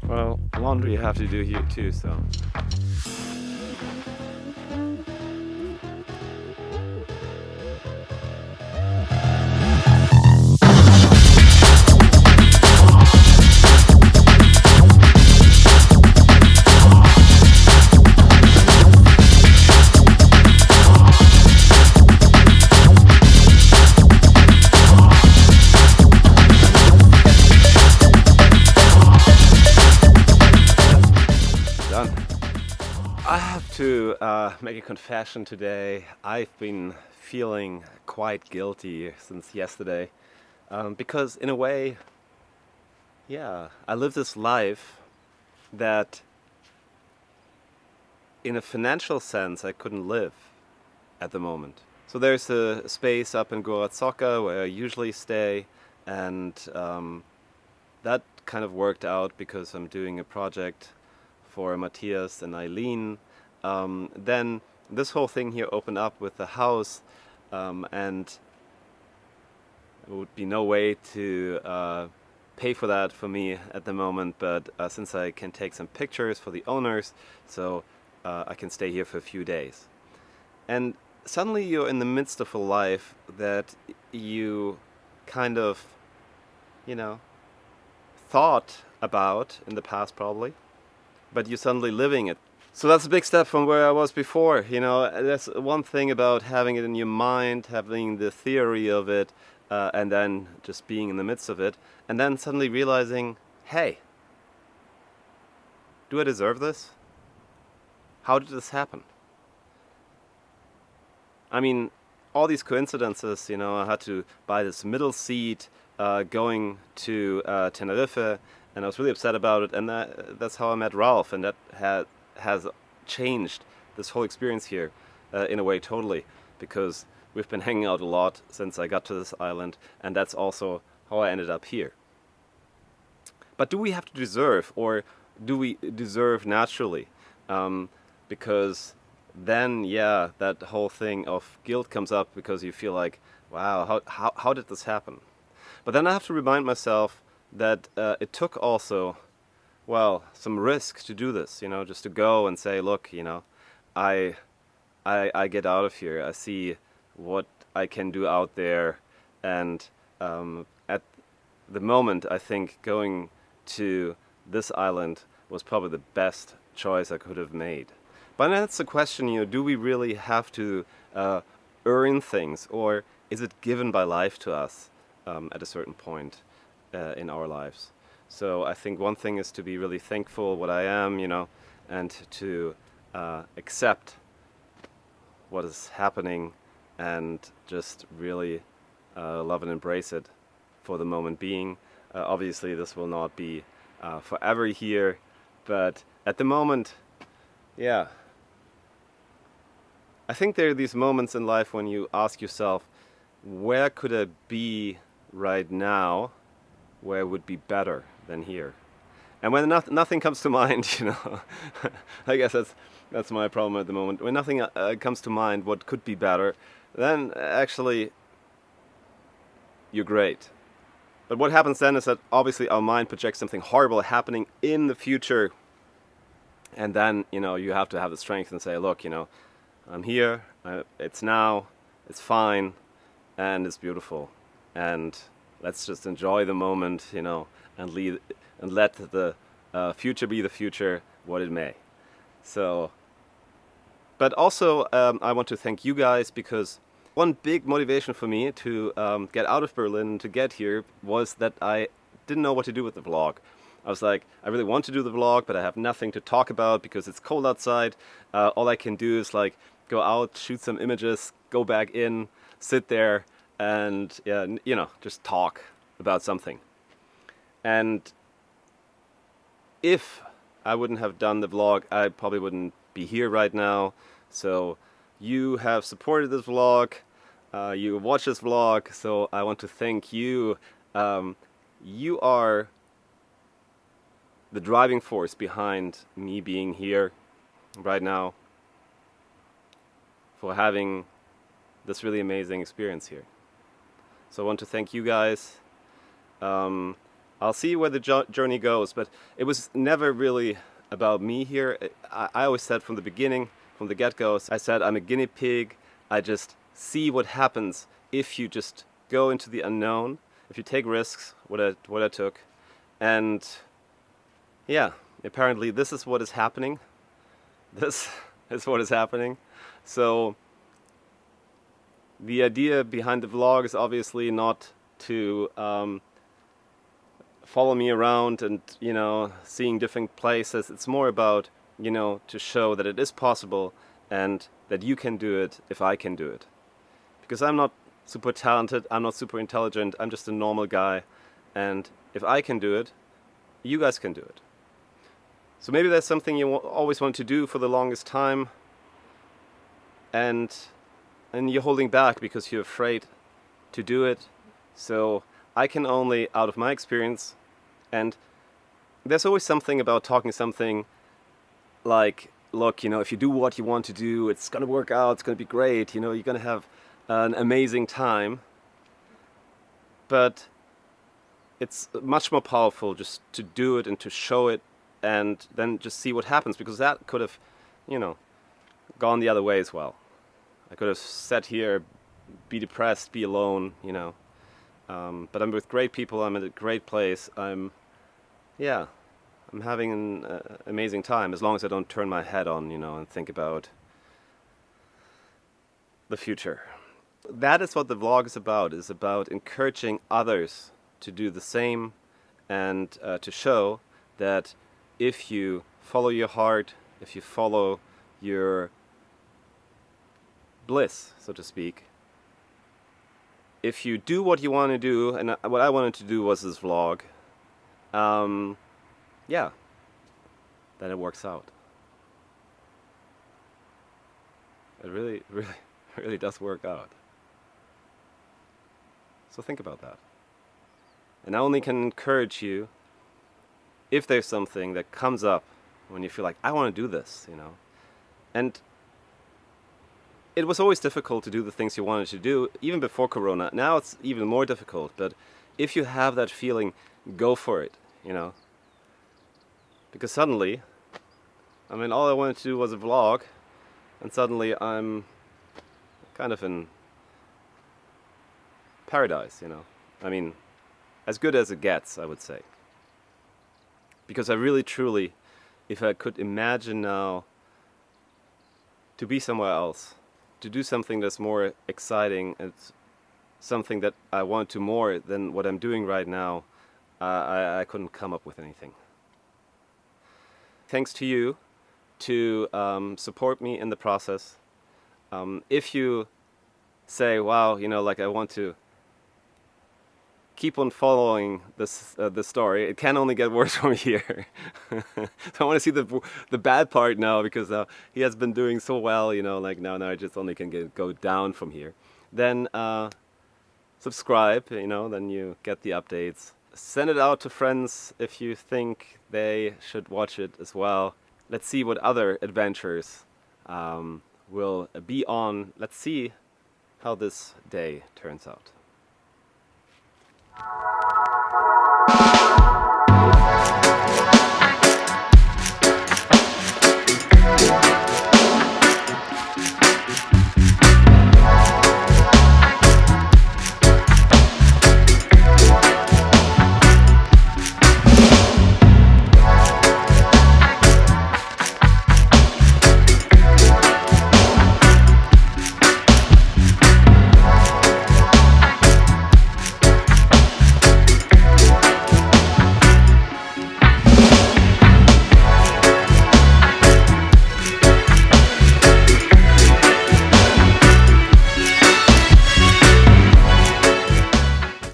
Well, laundry you have to do here too, so. Done. I have to make a confession today. I've been feeling quite guilty since yesterday because, in a way, yeah, I live this life that, in a financial sense, I couldn't live at the moment. So there's a space up in Goratzoka where I usually stay, and that kind of worked out because I'm doing a project for Matthias and Eileen. Then this whole thing here opened up with the house, and there would be no way to pay for that for me at the moment, but since I can take some pictures for the owners, so I can stay here for a few days. And suddenly you're in the midst of a life that you kind of, you know, thought about in the past probably, but you're suddenly living it. So that's a big step from where I was before. That's one thing about having it in your mind, having the theory of it, and then just being in the midst of it, and then suddenly realizing, hey, do I deserve this? How did this happen? I mean, all these coincidences, I had to buy this middle seat going to Tenerife, and I was really upset about it, and that's how I met Ralph, and that has changed this whole experience here in a way totally, because we've been hanging out a lot since I got to this island, and that's also how I ended up here. But do we have to deserve, or do we deserve naturally? Because then, yeah, that whole thing of guilt comes up because you feel like, wow, how did this happen? But then I have to remind myself that it took also, well, some risk to do this, just to go and say, look, I, I get out of here. I see what I can do out there. And at the moment, I think going to this island was probably the best choice I could have made. But that's the question, do we really have to earn things, or is it given by life to us at a certain point in our lives? So I think one thing is to be really thankful what I am, and to accept what is happening and just really love and embrace it for the moment being. Obviously, this will not be forever here, but at the moment, yeah. I think there are these moments in life when you ask yourself, where could I be right now where it would be better than here? And when nothing comes to mind, I guess that's my problem at the moment. When nothing comes to mind what could be better, then actually you're great. But what happens then is that obviously our mind projects something horrible happening in the future, and then you have to have the strength and say, look, I'm here, it's now, it's fine, and it's beautiful. And let's just enjoy the moment, and let the future be the future, what it may. So, but also I want to thank you guys, because one big motivation for me to get out of Berlin, to get here, was that I didn't know what to do with the vlog. I was like, I really want to do the vlog, but I have nothing to talk about because it's cold outside. All I can do is like go out, shoot some images, go back in, sit there, and just talk about something. And if I wouldn't have done the vlog, I probably wouldn't be here right now. So you have supported this vlog, you watch this vlog, so I want to thank you. You are the driving force behind me being here right now, for having this really amazing experience here. So I want to thank you guys. I'll see where the journey goes, but it was never really about me here. I always said from the beginning, from the get-go, I said I'm a guinea pig. I just see what happens if you just go into the unknown, if you take risks, what I took. And yeah, apparently this is what is happening. This is what is happening. So the idea behind the vlog is obviously not to follow me around and, you know, seeing different places. It's more about, you know, to show that it is possible and that you can do it if I can do it. Because I'm not super talented, I'm not super intelligent, I'm just a normal guy. And if I can do it, you guys can do it. So maybe there's something you always want to do for the longest time, and you're holding back because you're afraid to do it. So I can only, out of my experience, and there's always something about talking something like, look, you know, if you do what you want to do, it's gonna work out, it's gonna be great, you know, you're gonna have an amazing time. But it's much more powerful just to do it and to show it and then just see what happens, because that could have, you know, gone the other way as well. I could have sat here, be depressed, be alone, you know. But I'm with great people, I'm in a great place, I'm having an amazing time, as long as I don't turn my head on, you know, and think about the future. That is what the vlog is about encouraging others to do the same, and to show that if you follow your heart, if you follow your bliss, so to speak, if you do what you want to do, and what I wanted to do was this vlog, yeah, then it works out. It really, really, really does work out. So think about that. And I only can encourage you, if there's something that comes up when you feel like, I want to do this, you know. And it was always difficult to do the things you wanted to do, even before Corona. Now it's even more difficult, but if you have that feeling, go for it, you know. Because suddenly, I mean, all I wanted to do was a vlog, and suddenly I'm kind of in paradise, you know. I mean, as good as it gets, I would say. Because I really, truly, if I could imagine now to be somewhere else, to do something that's more exciting, and something that I want to more than what I'm doing right now, I couldn't come up with anything. Thanks to you to support me in the process. If you say, wow, you know, like I want to keep on following this story, it can only get worse from here. So I want to see the bad part now, because he has been doing so well, you know, like now I just only can go down from here. Then subscribe, you know, then you get the updates. Send it out to friends if you think they should watch it as well. Let's see what other adventures will be on. Let's see how this day turns out.